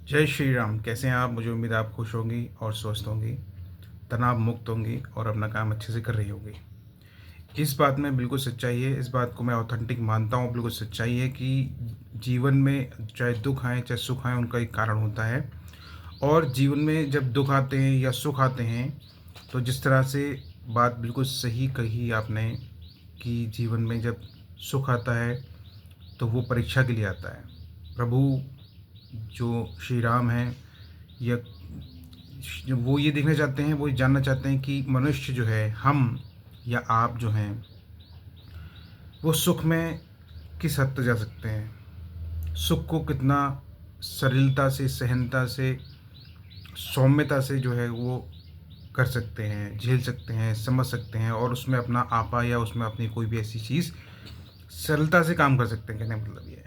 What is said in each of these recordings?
जय श्री राम। कैसे हैं आप? मुझे उम्मीद है आप खुश होंगी और स्वस्थ होंगी, तनाव मुक्त होंगी और अपना काम अच्छे से कर रही होंगी। इस बात में बिल्कुल सच्चाई है, इस बात को मैं ऑथेंटिक मानता हूँ, बिल्कुल सच्चाई है कि जीवन में चाहे दुःख आएँ, चाहे सुख आएँ, उनका एक कारण होता है। और जीवन में जब दुःख आते हैं या सुख आते हैं, तो जिस तरह से बात बिल्कुल सही कही आपने कि जीवन में जब सुख आता है, तो वो परीक्षा के लिए आता है। प्रभु जो श्री राम हैं, या वो ये देखना चाहते हैं, वो ये जानना चाहते हैं कि मनुष्य जो है, हम या आप जो हैं, वो सुख में किस हद तक जा सकते हैं। सुख को कितना सरलता से, सहनता से, सौम्यता से जो है वो कर सकते हैं, झेल सकते हैं, समझ सकते हैं और उसमें अपना आपा या उसमें अपनी कोई भी ऐसी चीज़ सरलता से काम कर सकते हैं, कहने का मतलब ये है।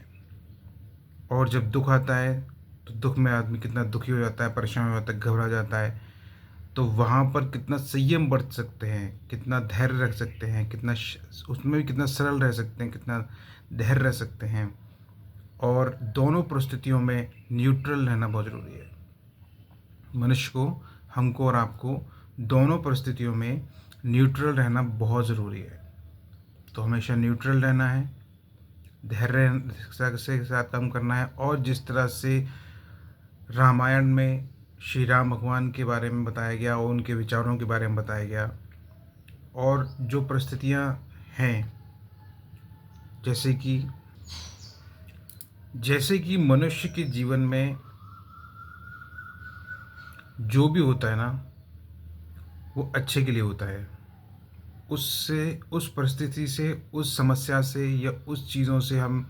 और जब दुःख आता है, तो दुःख में आदमी कितना दुखी हो जाता है, परेशान हो जाता है, घबरा जाता है। तो वहाँ पर कितना संयम बरत सकते हैं, कितना धैर्य रख सकते हैं, उसमें भी कितना सरल रह सकते हैं, कितना धैर्य रह सकते हैं। और दोनों परिस्थितियों में न्यूट्रल रहना बहुत ज़रूरी है। मनुष्य को, हमको और आपको दोनों परिस्थितियों में न्यूट्रल रहना बहुत ज़रूरी है। तो हमेशा न्यूट्रल रहना है, धैर्य से साथ काम करना है। और जिस तरह से रामायण में श्री राम भगवान के बारे में बताया गया और उनके विचारों के बारे में बताया गया, और जो परिस्थितियाँ हैं, जैसे कि मनुष्य के जीवन में जो भी होता है ना, वो अच्छे के लिए होता है। उससे, उस परिस्थिति से, उस समस्या से या उस चीज़ों से हम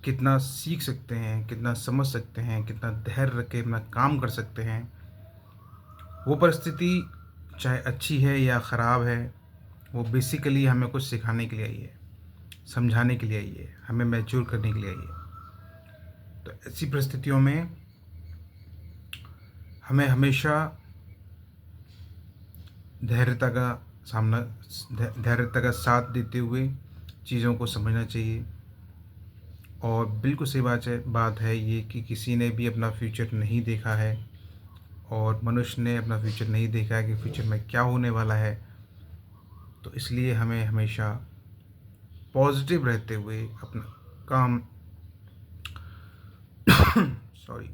कितना सीख सकते हैं, कितना समझ सकते हैं, कितना धैर्य रख के अपना काम कर सकते हैं। वो परिस्थिति चाहे अच्छी है या ख़राब है, वो बेसिकली हमें कुछ सिखाने के लिए आई है, समझाने के लिए आई है, हमें मैच्योर करने के लिए आई है। तो ऐसी परिस्थितियों में हमें हमेशा धैर्यता का सामना धैर्यता का साथ देते हुए चीज़ों को समझना चाहिए। और बिल्कुल सही बात है ये कि किसी ने भी अपना फ्यूचर नहीं देखा है, और मनुष्य ने अपना फ्यूचर नहीं देखा है कि फ्यूचर में क्या होने वाला है। तो इसलिए हमें हमेशा पॉजिटिव रहते हुए अपना काम सॉरी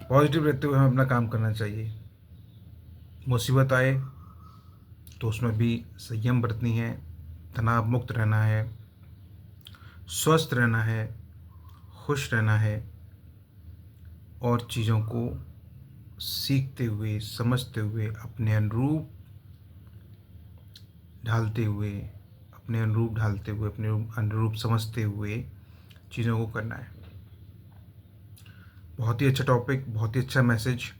पॉजिटिव रहते हुए हमें अपना काम करना चाहिए। मुसीबत आए तो उसमें भी संयम बरतनी है, तनाव मुक्त रहना है, स्वस्थ रहना है, खुश रहना है। और चीज़ों को सीखते हुए, समझते हुए, अपने अनुरूप समझते हुए चीज़ों को करना है। बहुत ही अच्छा टॉपिक, बहुत ही अच्छा मैसेज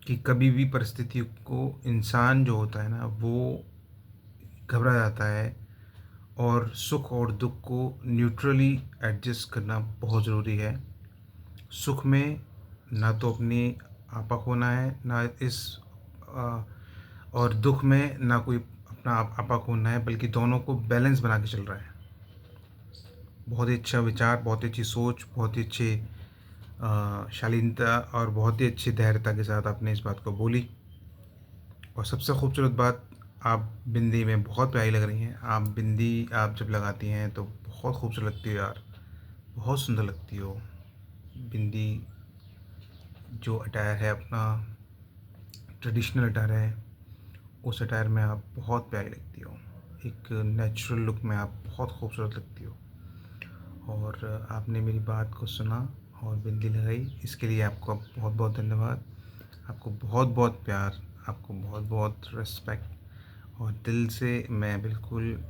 कि कभी भी परिस्थिति को इंसान जो होता है ना, वो घबरा जाता है, और सुख और दुख को न्यूट्रली एडजस्ट करना बहुत ज़रूरी है। सुख में ना तो अपनी आपा खोना है, ना और दुख में ना कोई अपना आपा खोना है, बल्कि दोनों को बैलेंस बना के चल रहा है। बहुत ही अच्छा विचार, बहुत ही अच्छी सोच, बहुत ही अच्छे शालीनता और बहुत ही अच्छी धैर्यता के साथ आपने इस बात को बोली। और सबसे खूबसूरत बात, आप बिंदी में बहुत प्यारी लग रही हैं। बिंदी आप जब लगाती हैं तो बहुत खूबसूरत लगती हो यार, बहुत सुंदर लगती हो। बिंदी जो अटायर है अपना, ट्रेडिशनल अटायर है, उस अटायर में आप बहुत प्यारी लगती हो। एक नेचुरल लुक में आप बहुत खूबसूरत लगती हो। और आपने मेरी बात को सुना और बिंदी लगाई, इसके लिए आपको बहुत बहुत धन्यवाद। आपको बहुत बहुत प्यार, आपको बहुत बहुत रिस्पेक्ट। और दिल से मैं बिल्कुल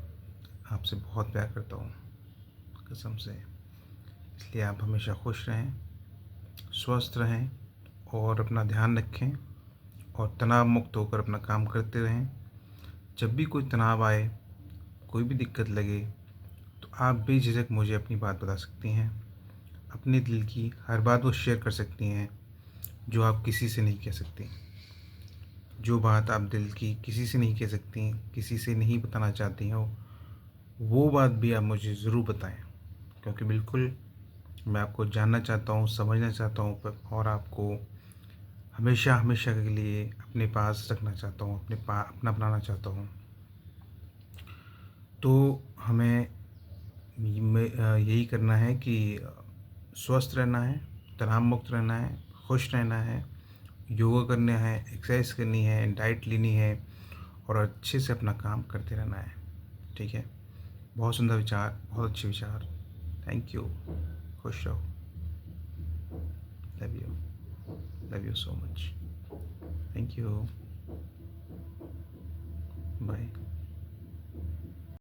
आपसे बहुत प्यार करता हूँ, कसम से। इसलिए आप हमेशा खुश रहें, स्वस्थ रहें और अपना ध्यान रखें, और तनाव मुक्त होकर अपना काम करते रहें। जब भी कोई तनाव आए, कोई भी दिक्कत लगे, तो आप बेझिझक मुझे अपनी बात बता सकती हैं। अपने दिल की हर बात वो शेयर कर सकती हैं, जो आप किसी से नहीं कह सकती। जो बात आप दिल की किसी से नहीं कह सकती, किसी से नहीं बताना चाहती हो, वो बात भी आप मुझे ज़रूर बताएं। क्योंकि बिल्कुल मैं आपको जानना चाहता हूँ, समझना चाहता हूँ और आपको हमेशा हमेशा के लिए अपने पास रखना चाहता हूँ, अपना बनाना चाहता हूँ। तो हमें यही करना है कि स्वस्थ रहना है, तनाव मुक्त रहना है, खुश रहना है, योगा करना है, एक्सरसाइज करनी है, डाइट लेनी है और अच्छे से अपना काम करते रहना है। ठीक है? बहुत सुंदर विचार, बहुत अच्छे विचार। Thank you. खुश रहो। Love you. Love you so much. Thank you. Bye.